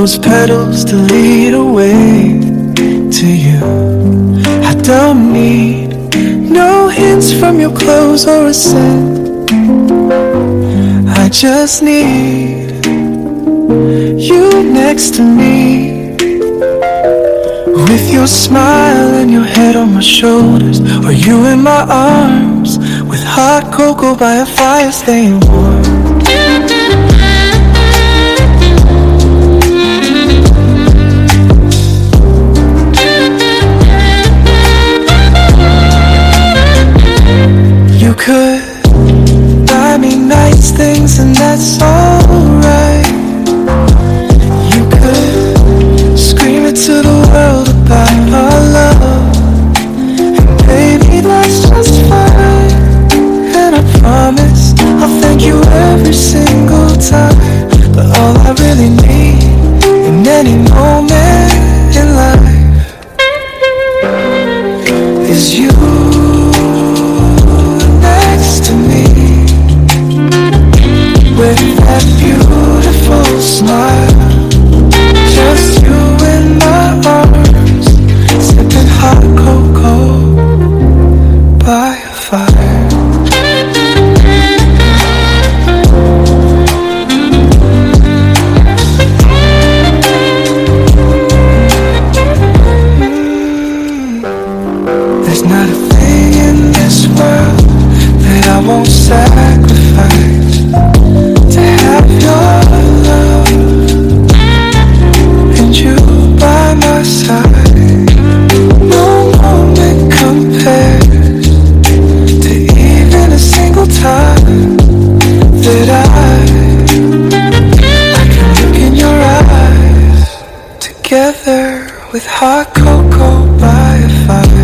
rose petals to lead away to you. I don't need no hints from your clothes or a scent. I just need you next to me, with your smile and your head on my shoulders, or you in my arms with hot cocoa by a fire staying warm. You could buy me nice things and that's alright. You could scream it to the world about our love, and baby that's just fine. And I promise I'll thank you every single time. But all I really need in any moment in life is you next to me, with that beautiful smile. Just you in my arms, sipping hot cocoa by a fire. There's not a thing in this world that I won't sacrifice to have your love and you by my side. No moment compares to even a single time that I can look in your eyes, together with hot cocoa by a fire.